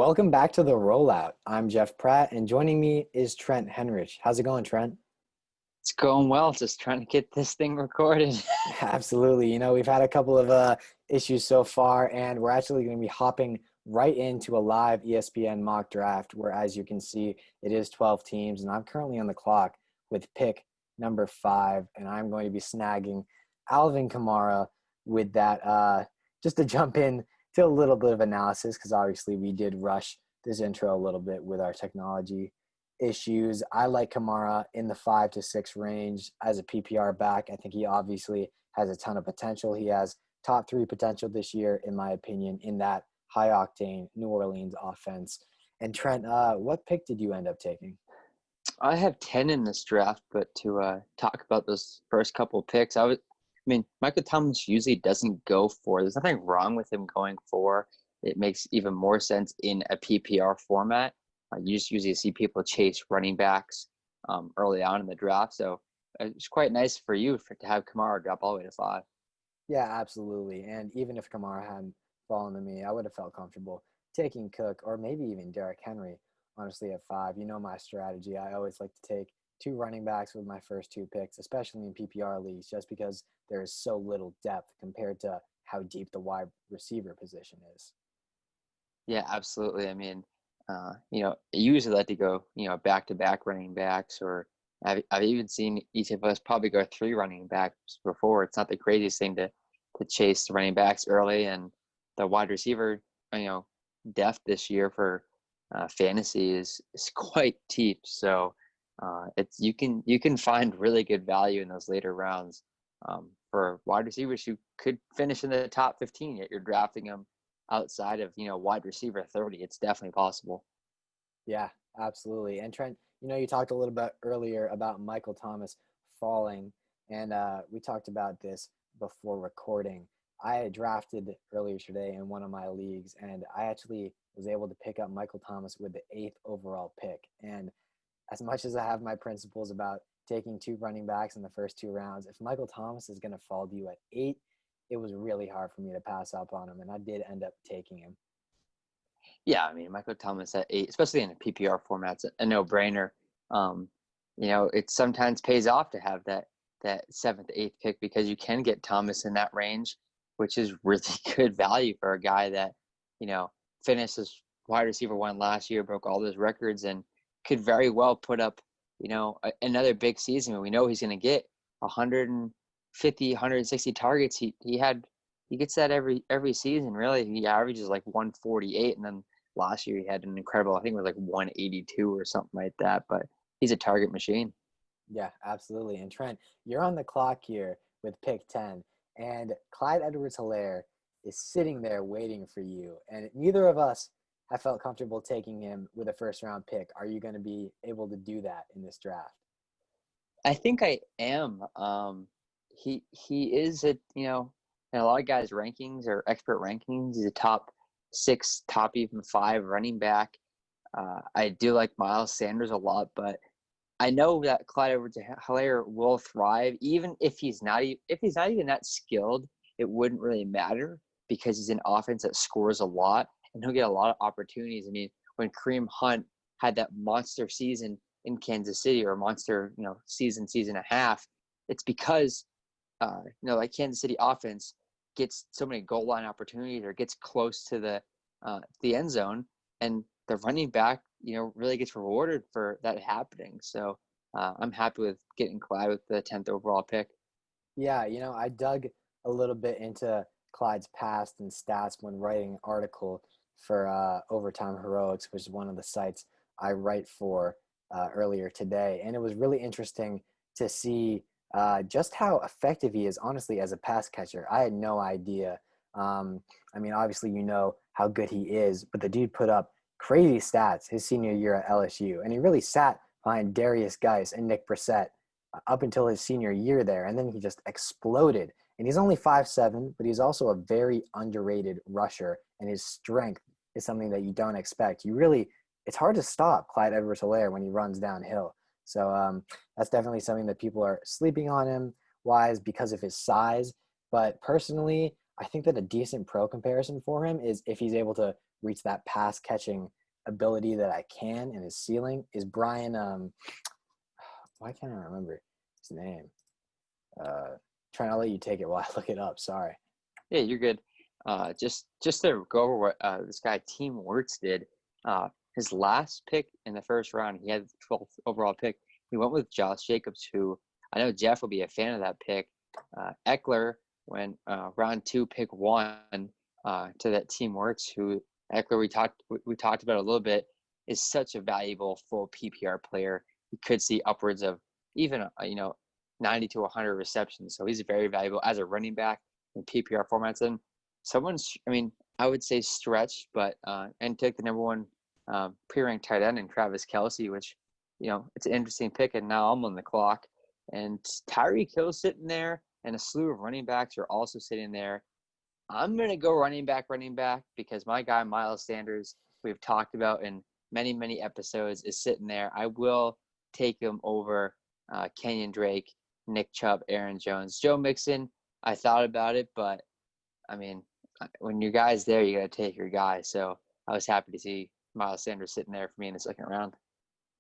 Welcome back to the Rollout. I'm Jeff Pratt, and joining me is Trent Henrich. How's it going, Trent? It's going well. Just trying to get this thing recorded. Absolutely. We've had a couple of issues so far, and we're actually going to be hopping right into a live ESPN mock draft where, as you can see, it is 12 teams, and I'm currently on the clock with pick number 5, and I'm going to be snagging Alvin Kamara with that. Just to jump in to a little bit of analysis, because obviously we did rush this intro a little bit with our technology issues. I like Kamara in the 5 to 6 range as a PPR back. I think he obviously has a ton of potential. He has top 3 potential this year, in my opinion, in that high octane New Orleans offense. And Trent, what pick did you end up taking? I have 10 in this draft, but to talk about those first couple picks, Michael Thomas usually doesn't go for. There's nothing wrong with him going for. It makes even more sense in a PPR format. You just usually see people chase running backs early on in the draft. So it's quite nice for you to have Kamara drop all the way to 5. Yeah, absolutely. And even if Kamara hadn't fallen to me, I would have felt comfortable taking Cook or maybe even Derrick Henry, honestly, at 5. You know my strategy. I always like to take 2 running backs with my first 2 picks, especially in PPR leagues, just because there is so little depth compared to how deep the wide receiver position is. Yeah, absolutely. You usually like to go, back-to-back running backs, or I've even seen each of us probably go 3 running backs before. It's not the craziest thing to chase the running backs early, and the wide receiver, depth this year for fantasy is quite deep. So it's you can find really good value in those later rounds for wide receivers who could finish in the top 15. Yet you're drafting them outside of wide receiver 30. It's definitely possible. Yeah, absolutely. And Trent, you talked a little bit earlier about Michael Thomas falling, and we talked about this before recording. I had drafted earlier today in one of my leagues, and I actually was able to pick up Michael Thomas with the 8th overall pick. And as much as I have my principles about taking 2 running backs in the first 2 rounds, if Michael Thomas is going to fall to you at 8, it was really hard for me to pass up on him, and I did end up taking him. Yeah, Michael Thomas at 8, especially in a PPR format, it's a no-brainer. Um, it sometimes pays off to have that 7th, 8th pick because you can get Thomas in that range, which is really good value for a guy that finished as wide receiver 1 last year, broke all those records, and could very well put up another big season. We know he's going to get 150, 160 targets. He gets that every season. Really, he averages like 148, and then last year he had an incredible, I think it was like 182 or something like that. But he's a target machine. Yeah, absolutely. And Trent, you're on the clock here with pick 10, and Clyde Edwards-Helaire is sitting there waiting for you. And neither of us have felt comfortable taking him with a first-round pick. Are you going to be able to do that in this draft? I think I am. He is in a lot of guys' rankings or expert rankings, he's a top 6, top even 5 running back. I do like Miles Sanders a lot, but I know that Clyde Edwards-Helaire will thrive, even if he's not even that skilled. It wouldn't really matter because he's an offense that scores a lot, and he'll get a lot of opportunities. When Kareem Hunt had that monster season in Kansas City, or monster season and a half, it's because like Kansas City offense gets so many goal line opportunities or gets close to the end zone, and the running back really gets rewarded for that happening. So I'm happy with getting Clyde with the 10th overall pick. Yeah, I dug a little bit into Clyde's past and stats when writing an article for Overtime Heroics, which is one of the sites I write for earlier today. And it was really interesting to see just how effective he is, honestly, as a pass catcher. I had no idea. Obviously, how good he is, but the dude put up crazy stats his senior year at LSU. And he really sat behind Darius Geis and Nick Brissett up until his senior year there. And then he just exploded. And he's only 5'7", but he's also a very underrated rusher. And his strength is something that you don't expect. It's hard to stop Clyde Edwards-Helaire when he runs downhill. So that's definitely something that people are sleeping on him wise because of his size. But personally, I think that a decent pro comparison for him is if he's able to reach that pass catching ability that I can and his ceiling is Brian. Why can't I remember his name? Trying to let you take it while I look it up. Sorry. Yeah, you're good. Just to go over what this guy Team Wirtz did. His last pick in the first round, he had the 12th overall pick. He went with Josh Jacobs, who I know Jeff will be a fan of that pick. Eckler went round 2, pick 1 to that Team Wirtz, who Eckler we talked about a little bit, is such a valuable full PPR player. He could see upwards of even 90 to 100 receptions. So he's very valuable as a running back in PPR formats. And I would say stretched, but and take the number 1 pre-ranked tight end in Travis Kelce, which, it's an interesting pick. And now I'm on the clock. And Tyreek Hill's sitting there, and a slew of running backs are also sitting there. I'm going to go running back because my guy Miles Sanders, we've talked about in many, many episodes, is sitting there. I will take him over Kenyon Drake, Nick Chubb, Aaron Jones. Joe Mixon, I thought about it, but, when your guy's there, you got to take your guy. So I was happy to see Miles Sanders sitting there for me in the second round.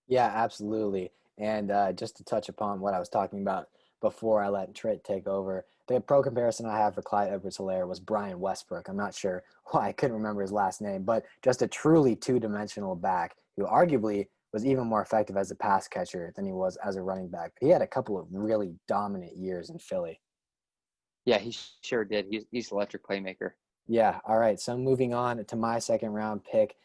Yeah, absolutely. And just to touch upon what I was talking about before I let Trent take over, the pro comparison I have for Clyde Edwards-Helaire was Brian Westbrook. I'm not sure why I couldn't remember his last name, but just a truly two-dimensional back who arguably was even more effective as a pass catcher than he was as a running back. He had a couple of really dominant years in Philly. Yeah, he sure did. He's an electric playmaker. Yeah. All right. So moving on to my second round pick,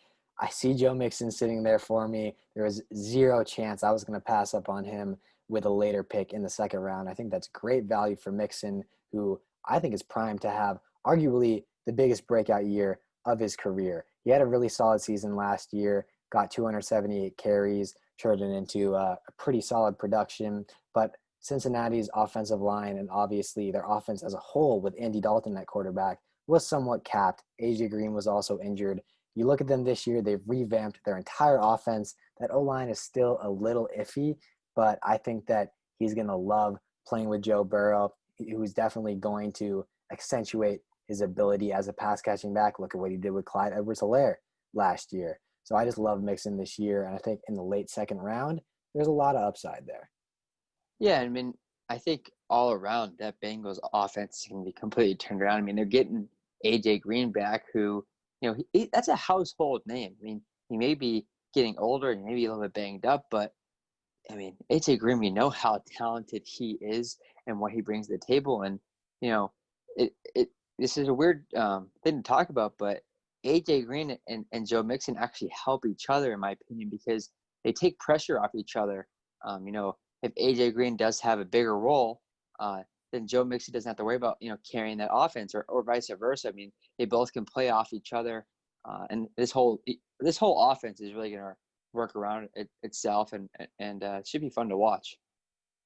I see Joe Mixon sitting there for me. There was zero chance I was going to pass up on him with a later pick in the second round. I think that's great value for Mixon, who I think is primed to have arguably the biggest breakout year of his career. He had a really solid season last year, got 278 carries, turned it into a pretty solid production. But Cincinnati's offensive line and obviously their offense as a whole with Andy Dalton at quarterback was somewhat capped. AJ Green was also injured. You look at them this year, they've revamped their entire offense. That O-line is still a little iffy, but I think that he's going to love playing with Joe Burrow, who's definitely going to accentuate his ability as a pass catching back. Look at what he did with Clyde Edwards-Helaire last year. So I just love Mixon this year, and I think in the late second round, there's a lot of upside there. Yeah, I think all around that Bengals offense can be completely turned around. They're getting AJ Green back, who, that's a household name. He may be getting older and maybe a little bit banged up, but AJ Green, we know how talented he is and what he brings to the table. And, this is a weird thing to talk about, but AJ Green and Joe Mixon actually help each other, in my opinion, because they take pressure off each other. If AJ Green does have a bigger role, then Joe Mixon doesn't have to worry about, carrying that offense or vice versa. They both can play off each other. And this whole offense is really going to work around itself and it should be fun to watch.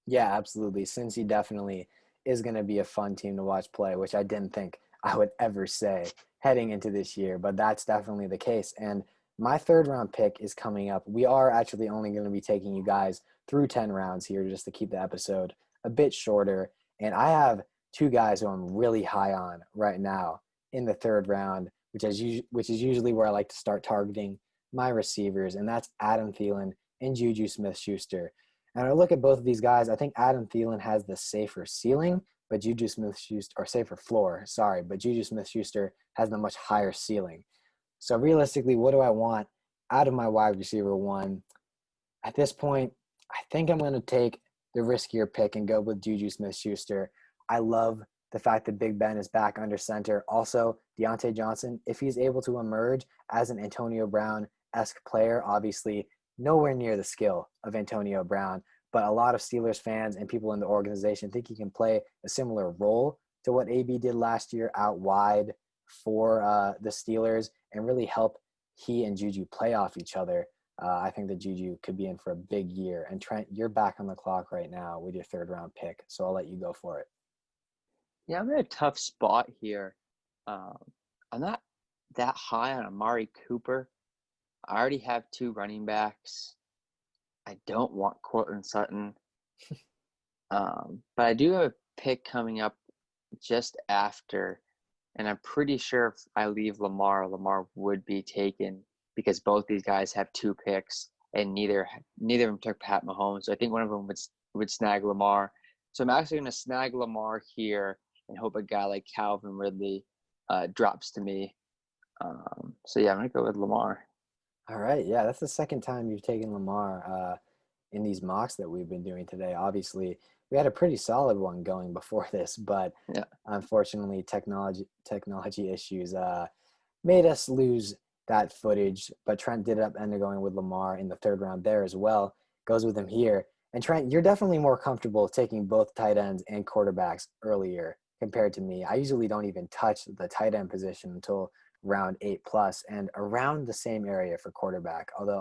Yeah, absolutely. Cincy definitely is going to be a fun team to watch play, which I didn't think I would ever say heading into this year, but that's definitely the case. And my third round pick is coming up. We are actually only going to be taking you guys through 10 rounds here just to keep the episode a bit shorter. And I have two guys who I'm really high on right now in the third round, which is usually where I like to start targeting my receivers, and that's Adam Thielen and Juju Smith-Schuster. And I look at both of these guys, I think Adam Thielen has the safer ceiling, but Juju Smith-Schuster, or safer floor, sorry, but Juju Smith-Schuster has the much higher ceiling. So realistically, what do I want out of my wide receiver one? At this point, I think I'm going to take the riskier pick and go with Juju Smith-Schuster. I love the fact that Big Ben is back under center. Also, Deontay Johnson, if he's able to emerge as an Antonio Brown-esque player, obviously nowhere near the skill of Antonio Brown, but a lot of Steelers fans and people in the organization think he can play a similar role to what AB did last year out wide for the Steelers and really help he and Juju play off each other. I think that Juju could be in for a big year. And Trent, you're back on the clock right now with your third round pick, so I'll let you go for it. Yeah, I'm in a tough spot here. I'm not that high on Amari Cooper. I already have two running backs. I don't want Cortland Sutton. But I do have a pick coming up just after, and I'm pretty sure if I leave Lamar would be taken because both these guys have 2 picks, and neither of them took Pat Mahomes. So I think one of them would snag Lamar. So I'm actually going to snag Lamar here and hope a guy like Calvin Ridley drops to me. So yeah, I'm going to go with Lamar. All right, yeah, that's the second time you've taken Lamar in these mocks that we've been doing today. Obviously, we had a pretty solid one going before this, but Yeah. unfortunately, technology issues made us lose that footage. But Trent did end up going with Lamar in the third round there as well. Goes with him here. And Trent, you're definitely more comfortable taking both tight ends and quarterbacks earlier compared to me. I usually don't even touch the tight end position until round 8+, and around the same area for quarterback. Although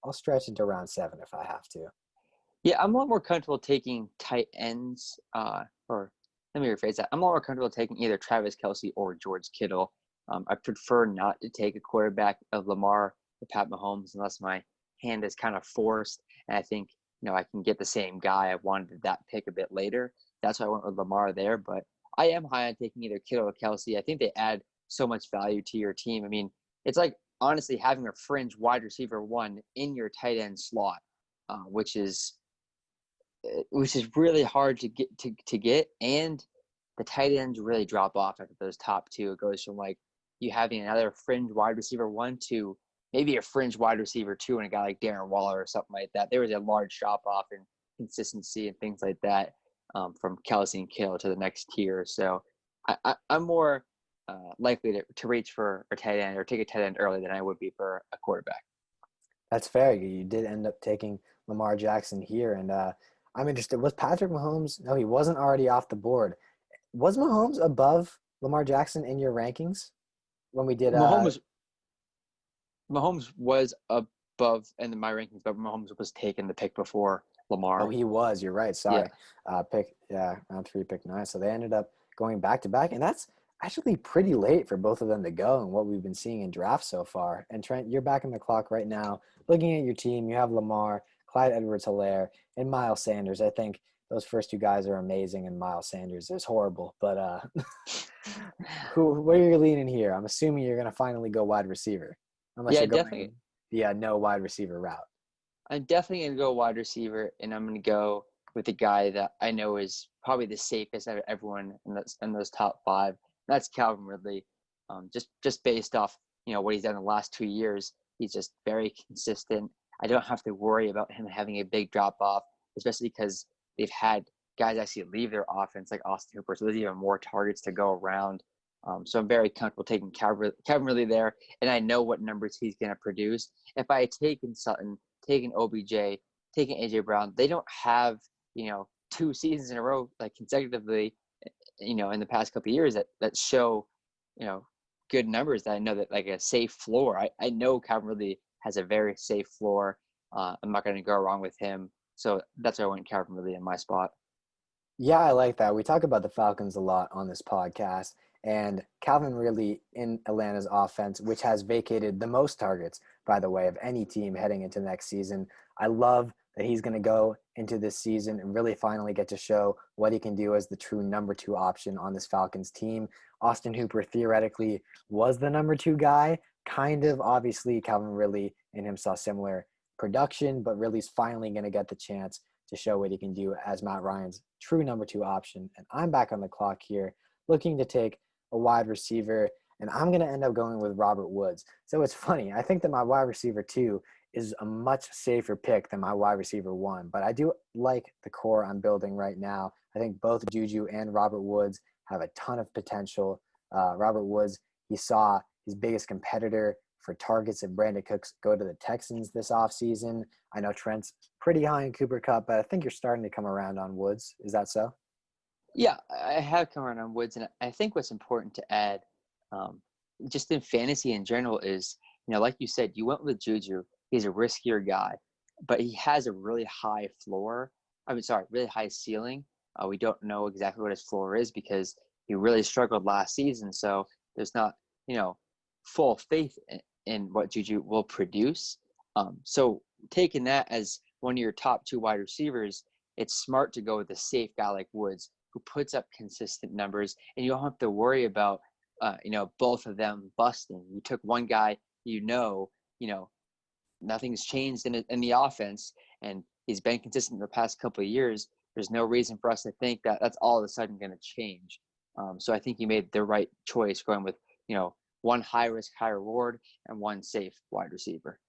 I'll stretch into round 7 if I have to. Yeah, I'm a lot more comfortable taking tight ends, or let me rephrase that. I'm a lot more comfortable taking either Travis Kelce or George Kittle. I prefer not to take a quarterback of Lamar or Pat Mahomes unless my hand is kind of forced, and I think I can get the same guy. I wanted that pick a bit later. That's why I went with Lamar there. But I am high on taking either Kittle or Kelce. I think they add so much value to your team. I mean, it's like honestly having a fringe wide receiver 1 in your tight end slot, which is really hard to get, and the tight ends really drop off after those top 2. It goes from like you having another fringe wide receiver 1 to maybe a fringe wide receiver 2 and a guy like Darren Waller or something like that. There was a large drop off in consistency and things like that, from Kelce and Kittle to the next tier. So I'm more likely to reach for a tight end or take a tight end early than I would be for a quarterback. That's fair. You did end up taking Lamar Jackson here, and I'm interested. Was Patrick Mahomes? No, he wasn't already off the board. Was Mahomes above Lamar Jackson in your rankings when we did? Mahomes was above in my rankings, but Mahomes was taken the pick before Lamar. Oh, he was. You're right. Sorry. Round 3, pick 9. So they ended up going back to back, and that's actually pretty late for both of them to go and what we've been seeing in drafts so far. And Trent, you're back in the clock right now. Looking at your team, you have Lamar, Clyde Edwards-Helaire, and Miles Sanders. I think those first 2 guys are amazing, and Miles Sanders is horrible. But where are you leaning here? I'm assuming you're going to finally go wide receiver, unless Yeah, you're definitely. going the no wide receiver route. I'm definitely going to go wide receiver, and I'm going to go with the guy that I know is probably the safest out of everyone in those top 5. That's Calvin Ridley. Just based off what he's done in the last 2 years, he's just very consistent. I don't have to worry about him having a big drop off, especially because they've had guys actually leave their offense like Austin Hooper, so there's even more targets to go around. So I'm very comfortable taking Calvin Ridley there, and I know what numbers he's going to produce. If I had taken Sutton, taking OBJ, taking AJ Brown, they don't have 2 seasons in a row like consecutively, in the past couple of years that show good numbers that I know that like a safe floor. I know Calvin Ridley has a very safe floor. I'm not going to go wrong with him, so that's why I went Calvin Ridley in my spot. Yeah, I like that. We talk about the Falcons a lot on this podcast, and Calvin Ridley in Atlanta's offense, which has vacated the most targets, by the way, of any team heading into next season. I love that he's going to go into this season and really finally get to show what he can do as the true number 2 option on this Falcons team. Austin Hooper theoretically was the number 2 guy, kind of. Obviously, Calvin Ridley and him saw similar production, but Ridley's finally going to get the chance to show what he can do as Matt Ryan's true number 2 option. And I'm back on the clock here, looking to take a wide receiver, and I'm going to end up going with Robert Woods. So it's funny. I think that my wide receiver 2 is a much safer pick than my wide receiver 1, but I do like the core I'm building right now. I think both Juju and Robert Woods have a ton of potential. Robert Woods, he saw his biggest competitor for targets if Brandon Cooks go to the Texans this offseason. I know Trent's pretty high in Cooper Kupp, but I think you're starting to come around on Woods. Is that so? Yeah, I have come around on Woods, and I think what's important to add, just in fantasy in general, is like you said, you went with Juju. He's a riskier guy, but he has a really high floor. Really high ceiling. We don't know exactly what his floor is because he really struggled last season. So there's not, full faith in what Juju will produce. So taking that as one of your top 2 wide receivers, it's smart to go with a safe guy like Woods who puts up consistent numbers, and you don't have to worry about, both of them busting. You took one guy, nothing's changed in the offense, and he's been consistent the past couple of years. There's no reason for us to think that that's all of a sudden going to change. So I think he made the right choice going with, one high risk, high reward, and one safe wide receiver.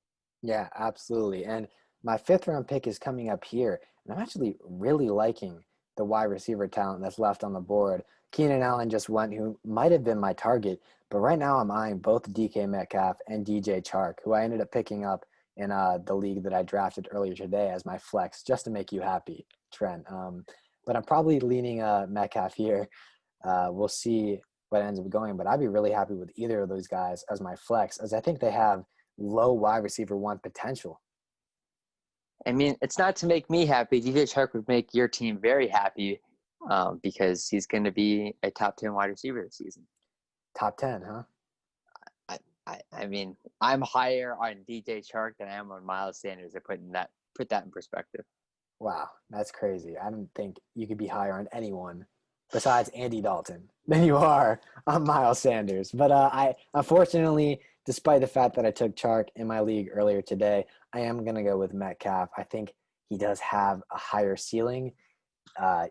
Yeah, absolutely. And my fifth round pick is coming up here. And I'm actually really liking the wide receiver talent that's left on the board. Keenan Allen just went, who might have been my target, but right now I'm eyeing both DK Metcalf and DJ Chark, who I ended up picking up in the league that I drafted earlier today as my flex, just to make you happy, Trent. But I'm probably leaning Metcalf here. We'll see what ends up going, but I'd be really happy with either of those guys as my flex, as I think they have low wide receiver one potential. I mean, it's not to make me happy. DJ Chark would make your team very happy because he's going to be a top 10 wide receiver this season. Top 10, huh? I mean, I'm higher on DJ Chark than I am on Miles Sanders. To put that in perspective. Wow, that's crazy. I don't think you could be higher on anyone besides Andy Dalton than you are on Miles Sanders. But I unfortunately, despite the fact that I took Chark in my league earlier today, I am going to go with Metcalf. I think he does have a higher ceiling,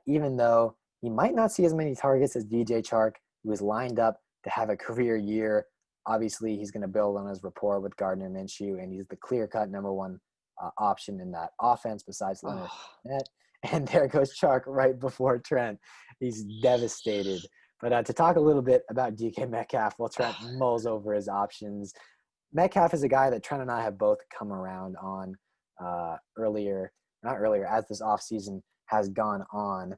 even though he might not see as many targets as DJ Chark, who is lined up to have a career year. Obviously, he's going to build on his rapport with Gardner Minshew, and he's the clear-cut number one option in that offense besides Leonard Fournette. And there goes Chark right before Trent. He's devastated. But to talk a little bit about DK Metcalf while Trent mulls over his options, Metcalf is a guy that Trent and I have both come around on as this offseason has gone on.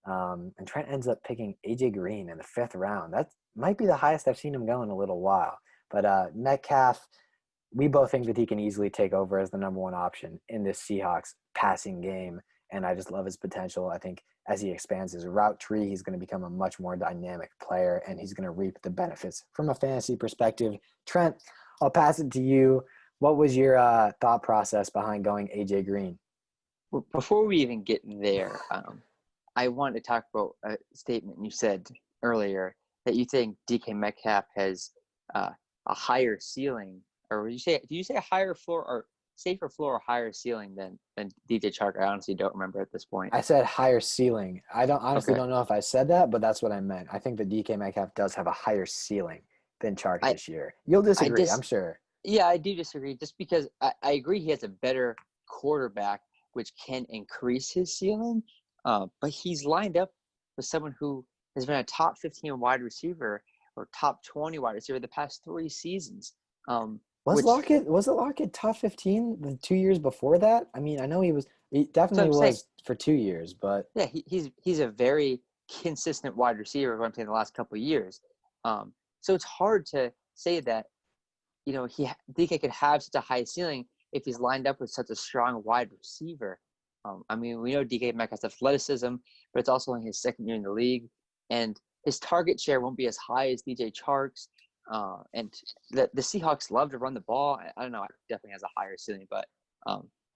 And Trent ends up picking AJ Green in the fifth round. That might be the highest I've seen him go in a little while. But Metcalf, we both think that he can easily take over as the number one option in this Seahawks passing game. And I just love his potential. I think as he expands his route tree, he's going to become a much more dynamic player, and he's going to reap the benefits from a fantasy perspective. Trent, I'll pass it to you. What was your thought process behind going AJ Green? Before we even get there, I want to talk about a statement you said earlier that you think DK Metcalf has a higher ceiling, or did you say a higher floor or safer floor or higher ceiling than DJ Chark? I honestly don't remember at this point. I said higher ceiling. I don't know if I said that, but that's what I meant. I think that DK Metcalf does have a higher ceiling than Chark this year. You'll disagree, I'm sure. Yeah, I do disagree, just because I agree he has a better quarterback, which can increase his ceiling. But he's lined up with someone who has been a top 15 wide receiver or top 20 wide receiver the past 3 seasons. Was Lockett top 15 the 2 years before that? I mean, I know he definitely was for 2 years, but yeah, he's a very consistent wide receiver going to the last couple of years. So it's hard to say that DK could have such a high ceiling if he's lined up with such a strong wide receiver. I mean, we know DK Metcalf's athleticism, but it's also only his second year in the league, and his target share won't be as high as DJ Chark's. And the Seahawks love to run the ball. I don't know. It definitely has a higher ceiling, but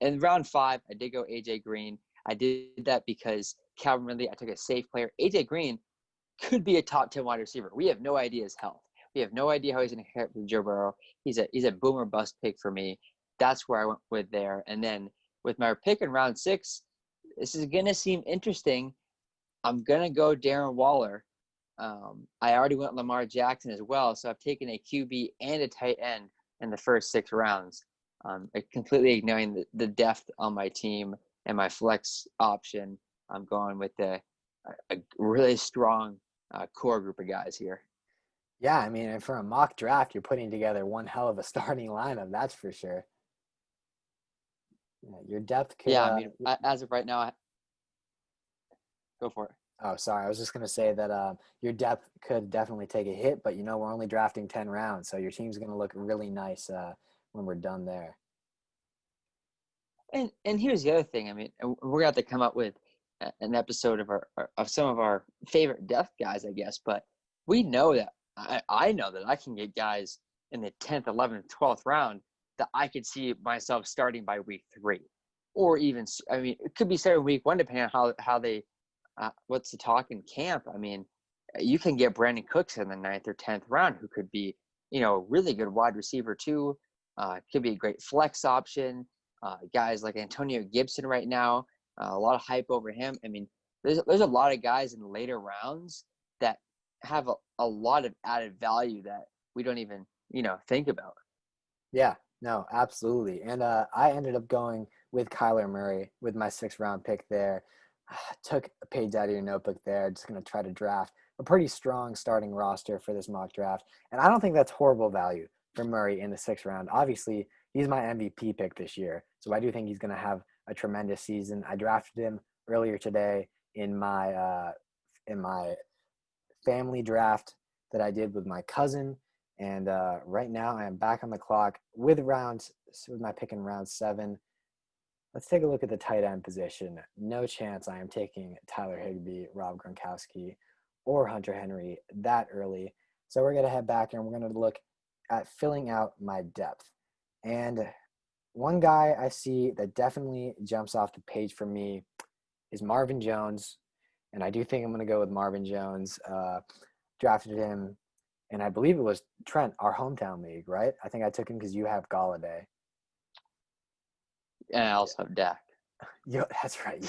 in round 5, I did go AJ Green. I did that because Calvin Ridley, I took a safe player. AJ Green could be a top 10 wide receiver. We have no idea his health. We have no idea how he's going to hit with Joe Burrow. He's a boomer bust pick for me. That's where I went with there. And then with my pick in round 6, this is going to seem interesting. I'm going to go Darren Waller. I already went Lamar Jackson as well, so I've taken a QB and a tight end in the first 6 rounds. Completely ignoring the depth on my team and my flex option. I'm going with a really strong core group of guys here. Yeah, I mean, and for a mock draft, you're putting together one hell of a starting lineup, that's for sure. Yeah, your depth could. Yeah, I mean, as of right now, go for it. Oh, sorry. I was just going to say that your depth could definitely take a hit, but, we're only drafting 10 rounds, so your team's going to look really nice when we're done there. And here's the other thing. I mean, we're going to have to come up with an episode of some of our favorite depth guys, I guess, but we know that I know that I can get guys in the 10th, 11th, 12th round that I could see myself starting by week 3, or even, I mean, it could be starting week 1, depending on how they, what's the talk in camp. I mean, you can get Brandon Cooks in the 9th or 10th round, who could be, a really good wide receiver too. Could be a great flex option. Guys like Antonio Gibson right now, a lot of hype over him. I mean, there's a lot of guys in the later rounds that have a lot of added value that we don't even think about. Yeah, no, absolutely. And I ended up going with Kyler Murray with my 6th round pick there. Took a page out of your notebook there. Just going to try to draft a pretty strong starting roster for this mock draft. And I don't think that's horrible value for Murray in the 6th round. Obviously, he's my MVP pick this year. So I do think he's going to have a tremendous season. I drafted him earlier today in my family draft that I did with my cousin. And right now I am back on the clock with my pick in round 7. Let's take a look at the tight end position. No chance I am taking Tyler Higbee, Rob Gronkowski, or Hunter Henry that early. So we're going to head back and we're going to look at filling out my depth. And one guy I see that definitely jumps off the page for me is Marvin Jones. And I do think I'm going to go with Marvin Jones. Drafted him, and I believe it was Trent, our hometown league, right? I think I took him because you have Galladay. And I also have Dak. That's right.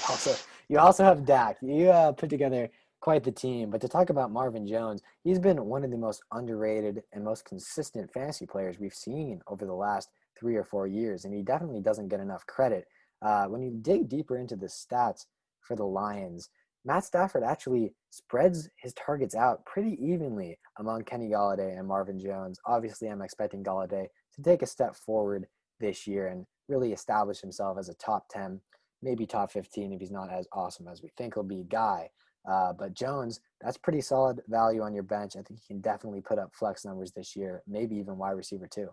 You also have Dak. You put together quite the team. But to talk about Marvin Jones, he's been one of the most underrated and most consistent fantasy players we've seen over the last 3 or 4 years, and he definitely doesn't get enough credit. When you dig deeper into the stats for the Lions, Matt Stafford actually spreads his targets out pretty evenly among Kenny Galladay and Marvin Jones. Obviously, I'm expecting Galladay to take a step forward this year and really establish himself as a top 10, maybe top 15 if he's not as awesome as we think he'll be guy. But Jones, that's pretty solid value on your bench. I think he can definitely put up flex numbers this year, maybe even wide receiver too.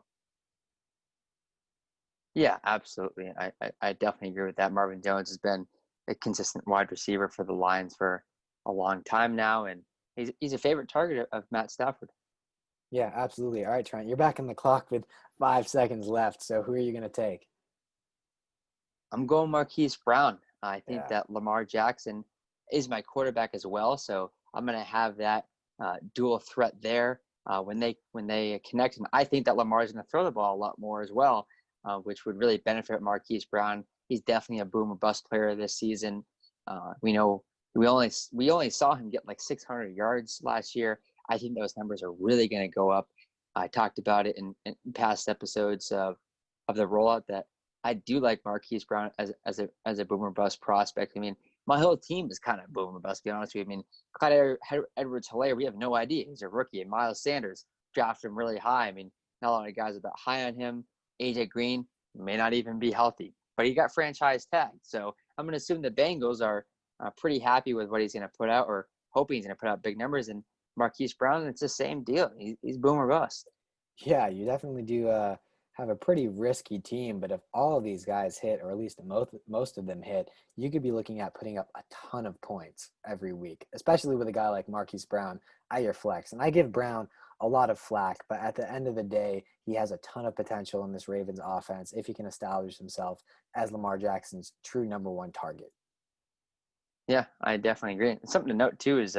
Yeah, absolutely. I definitely agree with that. Marvin Jones has been a consistent wide receiver for the Lions for a long time now, and he's a favorite target of Matt Stafford. Yeah, absolutely. All right, Trent, you're back on the clock with 5 seconds left. So who are you going to take? I'm going Marquise Brown. I think Yeah. that Lamar Jackson is my quarterback as well, so I'm going to have that dual threat there when they connect. And I think that Lamar is going to throw the ball a lot more as well, which would really benefit Marquise Brown. He's definitely a boom or bust player this season. We know we only saw him get like 600 yards last year. I think those numbers are really going to go up. I talked about it in past episodes of the rollout that I do like Marquise Brown as a boomer bust prospect. I mean, my whole team is kind of boomer bust, to be honest with you. I mean, Clyde Edwards-Helaire, we have no idea. He's a rookie. And Miles Sanders drafted him really high. I mean, not a lot of guys are that high on him. AJ Green may not even be healthy, but he got franchise tagged. So I'm going to assume the Bengals are pretty happy with what he's going to put out, or hoping he's going to put out big numbers. And Marquise Brown, it's the same deal. He's boomer bust. Yeah, you definitely do have a pretty risky team, but if all of these guys hit, or at least most of them hit, you could be looking at putting up a ton of points every week, especially with a guy like Marquise Brown at your flex. And I give Brown a lot of flack, but at the end of the day, he has a ton of potential in this Ravens offense if he can establish himself as Lamar Jackson's true number one target. Yeah, I definitely agree. And something to note too is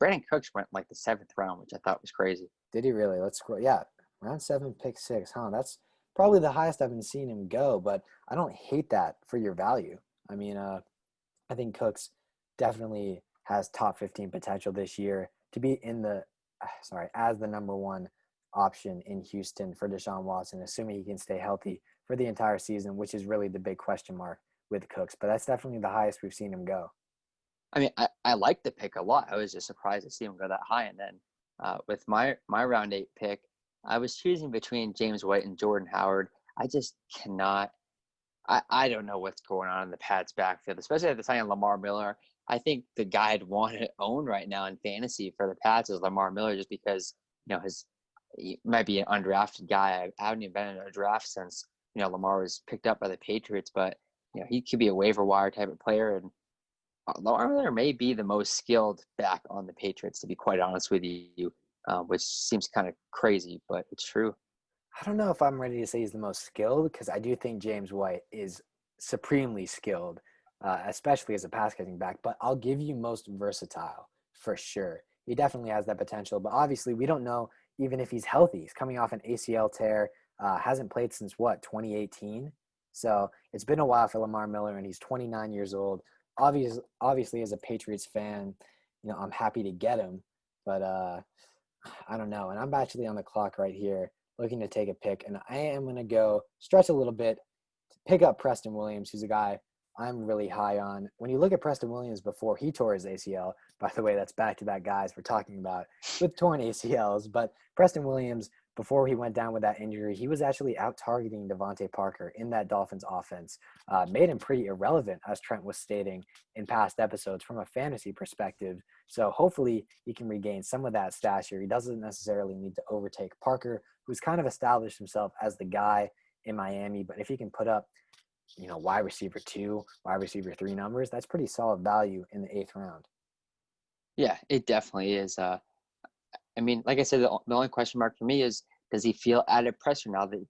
Brandon Cooks went like the 7th round, which I thought was crazy. Did he really? Let's scroll. Yeah, round 7, pick 6. Huh? That's probably the highest I've been seeing him go. But I don't hate that for your value. I mean, I think Cooks definitely has top 15 potential this year to be as the number one option in Houston for Deshaun Watson, assuming he can stay healthy for the entire season, which is really the big question mark with Cooks. But that's definitely the highest we've seen him go. I mean, I like the pick a lot. I was just surprised to see him go that high. And then with my round 8 pick, I was choosing between James White and Jordan Howard. I just cannot. I don't know what's going on in the Pats backfield, especially at the time of Lamar Miller. I think the guy I'd want to own right now in fantasy for the Pats is Lamar Miller, just because he might be an undrafted guy. I haven't even been in a draft since Lamar was picked up by the Patriots, but he could be a waiver wire type of player. And Lamar Miller may be the most skilled back on the Patriots, to be quite honest with you, which seems kind of crazy, but it's true. I don't know if I'm ready to say he's the most skilled, because I do think James White is supremely skilled, especially as a pass catching back. But I'll give you most versatile for sure. He definitely has that potential, but obviously we don't know even if he's healthy. He's coming off an ACL tear. Hasn't played since 2018. So it's been a while for Lamar Miller, and he's 29 years old. Obviously, as a Patriots fan, I'm happy to get him, but I don't know. And I'm actually on the clock right here, looking to take a pick, and I am going to go stretch a little bit to pick up Preston Williams, who's a guy I'm really high on. When you look at Preston Williams before he tore his ACL, by the way, that's back-to-back guys we're talking about with torn ACLs. But Preston Williams, before he went down with that injury, he was actually out targeting Devontae Parker in that Dolphins offense. Made him pretty irrelevant, as Trent was stating in past episodes, from a fantasy perspective. So hopefully he can regain some of that stature. He doesn't necessarily need to overtake Parker, who's kind of established himself as the guy in Miami. But if he can put up wide receiver 2, wide receiver 3 numbers, that's pretty solid value in the 8th round. Yeah, it definitely is. I mean, like I said, the only question mark for me is, does he feel added pressure now that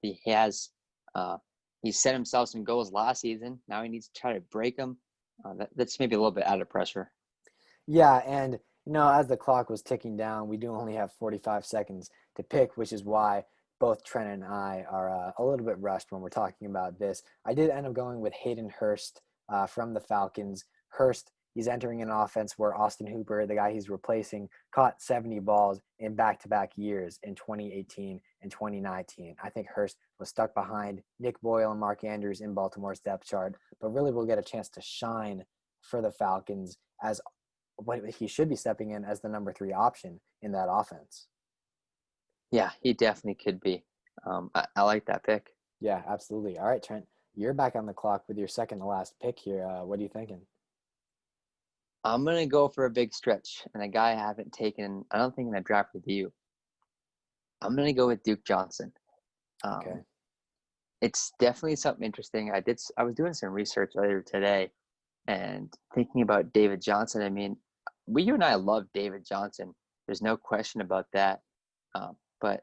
he set himself some goals last season? Now he needs to try to break them. That's maybe a little bit added pressure. Yeah, and as the clock was ticking down, we do only have 45 seconds to pick, which is why both Trent and I are a little bit rushed when we're talking about this. I did end up going with Hayden Hurst from the Falcons. Hurst, he's entering an offense where Austin Hooper, the guy he's replacing, caught 70 balls in back-to-back years in 2018 and 2019. I think Hurst was stuck behind Nick Boyle and Mark Andrews in Baltimore's depth chart, but really will get a chance to shine for the Falcons as what he should be stepping in as the number 3 option in that offense. Yeah, he definitely could be. I like that pick. Yeah, absolutely. All right, Trent, you're back on the clock with your second to last pick here. What are you thinking? I'm going to go for a big stretch, and a guy I haven't taken, I don't think, in a draft with you. I'm going to go with Duke Johnson. Okay. It's definitely something interesting. I was doing some research earlier today and thinking about David Johnson. I mean, you and I love David Johnson. There's no question about that. But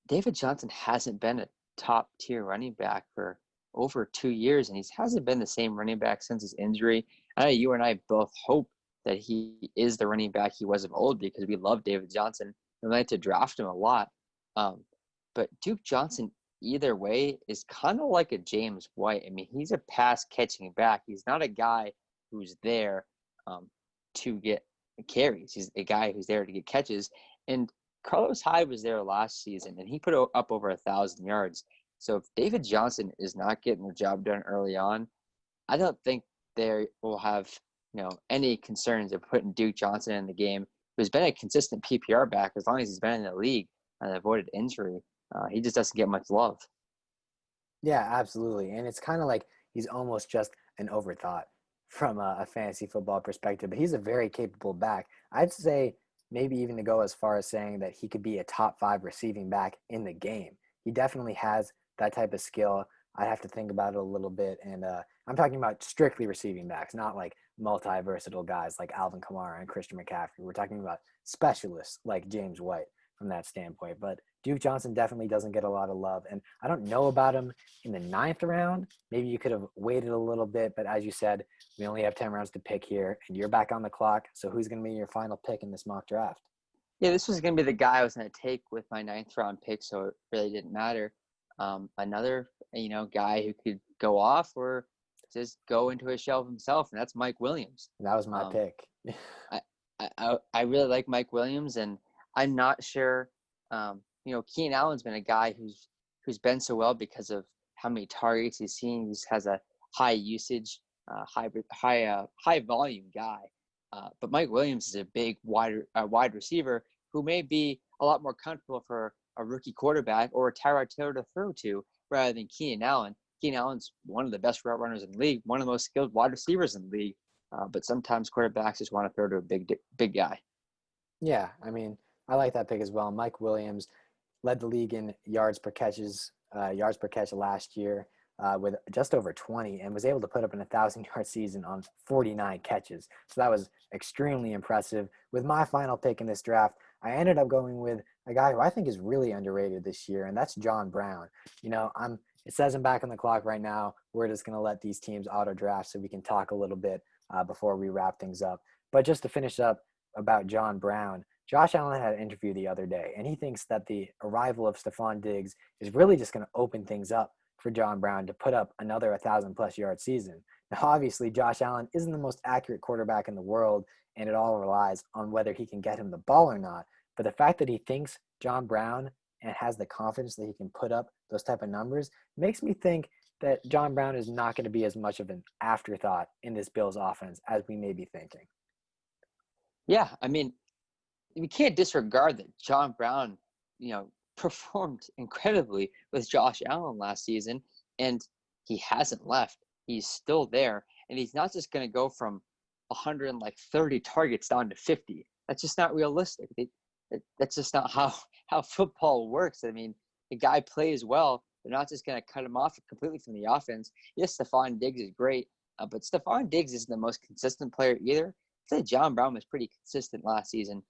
David Johnson hasn't been a top tier running back for over 2 years, and he hasn't been the same running back since his injury. I know you and I both hope that he is the running back he was of old because we love David Johnson. We like to draft him a lot. But Duke Johnson, either way, is kind of like a James White. I mean, he's a pass catching back. He's not a guy who's there to get carries. He's a guy who's there to get catches. And Carlos Hyde was there last season, and he put up over 1,000 yards. So if David Johnson is not getting the job done early on, I don't think they will have any concerns of putting Duke Johnson in the game, who's been a consistent PPR back as long as he's been in the league and avoided injury. He just doesn't get much love. Yeah, absolutely. And it's kind of like he's almost just an overthought from a fantasy football perspective, but he's a very capable back. I'd say maybe even to go as far as saying that he could be a top 5 receiving back in the game. He definitely has that type of skill. I'd have to think about it a little bit. And I'm talking about strictly receiving backs, not like multi-versatile guys like Alvin Kamara and Christian McCaffrey. We're talking about specialists like James White from that standpoint. But Duke Johnson definitely doesn't get a lot of love. And I don't know about him in the 9th round. Maybe you could have waited a little bit. But as you said, we only have 10 rounds to pick here. And you're back on the clock. So who's going to be your final pick in this mock draft? Yeah, this was going to be the guy I was going to take with my 9th round pick, so it really didn't matter. Another, guy who could go off or just go into a shell of himself, and that's Mike Williams. That was my pick. I really like Mike Williams, and I'm not sure. Keenan Allen's been a guy who's been so well because of how many targets he's seen. He has a high usage, high volume guy. But Mike Williams is a big wide receiver who may be a lot more comfortable for a rookie quarterback or a Tyrod Taylor to throw to rather than Keenan Allen. Keenan Allen's one of the best route runners in the league, one of the most skilled wide receivers in the league. But sometimes quarterbacks just want to throw to a big guy. Yeah, I mean, I like that pick as well. Mike Williams led the league in yards per catch last year with just over 20 and was able to put up an 1,000-yard season on 49 catches. So that was extremely impressive. With my final pick in this draft, I ended up going with a guy who I think is really underrated this year, and that's John Brown. It says I'm back on the clock right now. We're just going to let these teams auto draft so we can talk a little bit before we wrap things up. But just to finish up about John Brown, Josh Allen had an interview the other day, and he thinks that the arrival of Stephon Diggs is really just going to open things up for John Brown to put up another 1,000+ yard season. Now, obviously, Josh Allen isn't the most accurate quarterback in the world, and it all relies on whether he can get him the ball or not. But the fact that he thinks John Brown and has the confidence that he can put up those type of numbers makes me think that John Brown is not going to be as much of an afterthought in this Bills offense as we may be thinking. Yeah, I mean, we can't disregard that John Brown, performed incredibly with Josh Allen last season, and he hasn't left. He's still there, and he's not just going to go from 130 targets down to 50. That's just not realistic. That's just not how football works. I mean, the guy plays well. They're not just going to cut him off completely from the offense. Yes, Stephon Diggs is great, but Stephon Diggs isn't the most consistent player either. I said John Brown was pretty consistent last season.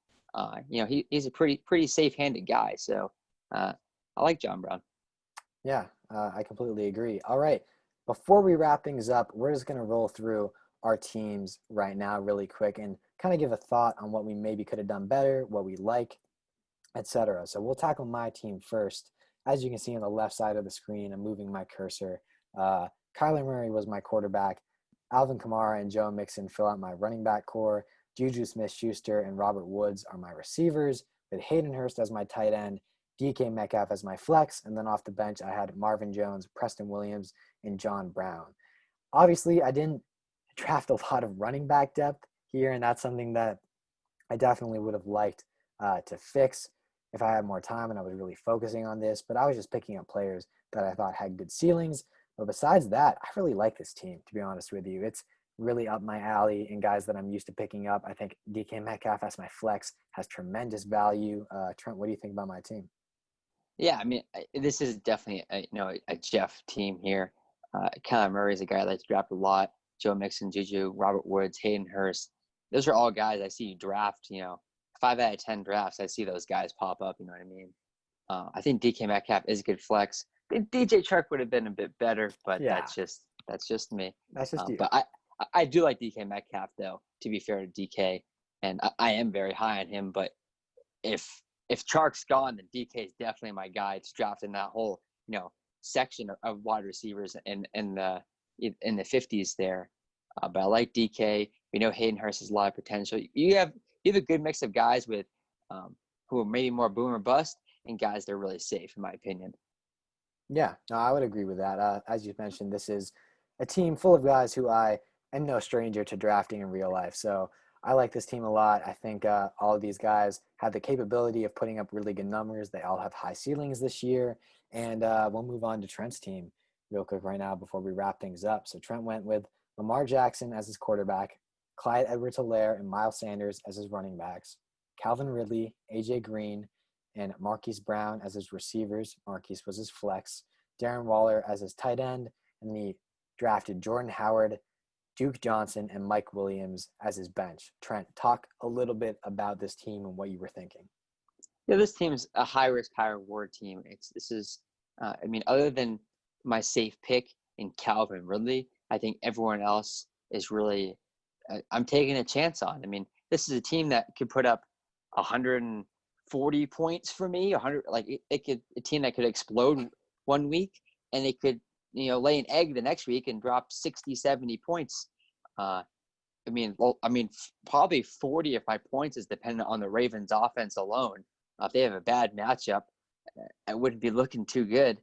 He's a pretty safe-handed guy. So I like John Brown. Yeah, I completely agree. All right, before we wrap things up, we're just going to roll through our teams right now really quick and kind of give a thought on what we maybe could have done better, what we like, etc. So we'll tackle my team first. As you can see on the left side of the screen, I'm moving my cursor. Kyler Murray was my quarterback. Alvin Kamara and Joe Mixon fill out my running back core. Juju Smith-Schuster and Robert Woods are my receivers, with Hayden Hurst as my tight end, DK Metcalf as my flex, and then off the bench I had Marvin Jones, Preston Williams, and John Brown. Obviously, I didn't draft a lot of running back depth here, and that's something that I definitely would have liked to fix if I had more time and I was really focusing on this, but I was just picking up players that I thought had good ceilings. But besides that, I really like this team, to be honest with you. It's really up my alley and guys that I'm used to picking up. I think DK Metcalf as my flex has tremendous value. Trent, what do you think about my team? Yeah, I mean, this is definitely a Jeff team here. Kyler Murray is a guy I like to draft a lot. Joe Mixon, Juju, Robert Woods, Hayden Hurst. Those are all guys I see you draft. 5 out of 10 drafts, I see those guys pop up. You know what I mean? I think DK Metcalf is a good flex. DJ Chark would have been a bit better, but Yeah, that's just me. that's just you. But I do like DK Metcalf though. To be fair to DK, and I am very high on him. But if Chark's gone, then DK is definitely my guy to draft in that whole section of wide receivers in the 50s there. But I like DK. We know Hayden Hurst has a lot of potential. You have a good mix of guys with who are maybe more boom or bust, and guys that are really safe, in my opinion. Yeah, no, I would agree with that. As you mentioned, this is a team full of guys who I am no stranger to drafting in real life. So I like this team a lot. I think all of these guys have the capability of putting up really good numbers. They all have high ceilings this year. And we'll move on to Trent's team real quick right now before we wrap things up. So Trent went with Lamar Jackson as his quarterback, Clyde Edwards-Helaire and Miles Sanders as his running backs, Calvin Ridley, AJ Green, and Marquise Brown as his receivers. Marquise was his flex. Darren Waller as his tight end. And he drafted Jordan Howard, Duke Johnson, and Mike Williams as his bench. Trent, talk a little bit about this team and what you were thinking. Yeah, this team's a high risk, high reward team. Other than my safe pick in Calvin Ridley, I think everyone else is really I'm taking a chance on. I mean, this is a team that could put up 140 points for me. 100, a team that could explode one week, and they could lay an egg the next week and drop 60, 70 points. Probably 40 of my points is dependent on the Ravens offense alone. If they have a bad matchup, I wouldn't be looking too good.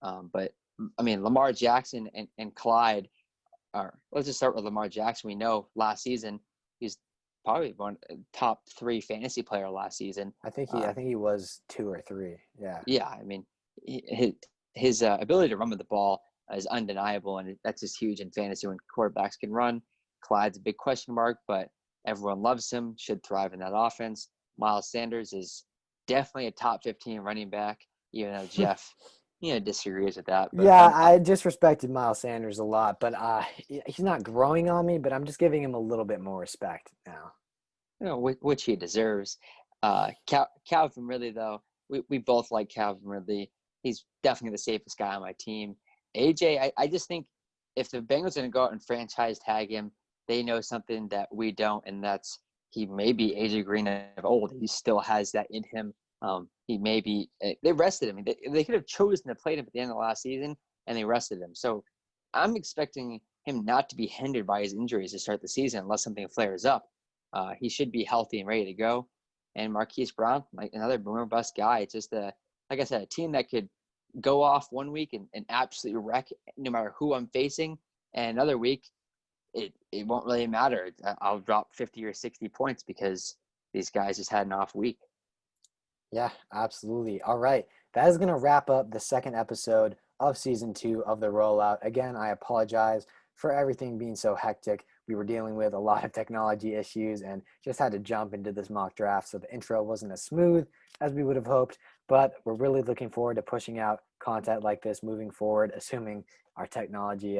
But Lamar Jackson and Clyde let's just start with Lamar Jackson. We know last season he's probably one top 3 fantasy player last season. I think he was 2 or 3. Yeah. Yeah. I mean, his ability to run with the ball is undeniable, and that's just huge in fantasy when quarterbacks can run. Clyde's a big question mark, but everyone loves him, should thrive in that offense. Miles Sanders is definitely a top 15 running back, even though Jeff disagrees with that. But Yeah, I disrespected Miles Sanders a lot, but he's not growing on me, but I'm just giving him a little bit more respect now. Which he deserves. Calvin Ridley, though, we both like Calvin Ridley. He's definitely the safest guy on my team. AJ, I just think if the Bengals are going to go out and franchise tag him, they know something that we don't, and that's he may be AJ Green of old. He still has that in him. He may be. They rested him. They could have chosen to play him at the end of the last season, and they rested him. So I'm expecting him not to be hindered by his injuries to start the season unless something flares up. He should be healthy and ready to go. And Marquise Brown, like another boomer bust guy. It's just like I said, a team that could go off one week and absolutely wreck no matter who I'm facing, and another week it won't really matter. I'll drop 50 or 60 points because these guys just had an off week. Yeah, absolutely. All right. That is going to wrap up the second episode of season 2 of the Rollout. Again, I apologize for everything being so hectic. We were dealing with a lot of technology issues and just had to jump into this mock draft. So the intro wasn't as smooth as we would have hoped, but we're really looking forward to pushing out content like this moving forward, assuming our technology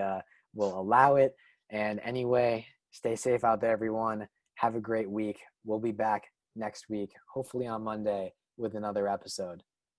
will allow it. And anyway, stay safe out there, everyone. Have a great week. We'll be back next week, hopefully on Monday, with another episode.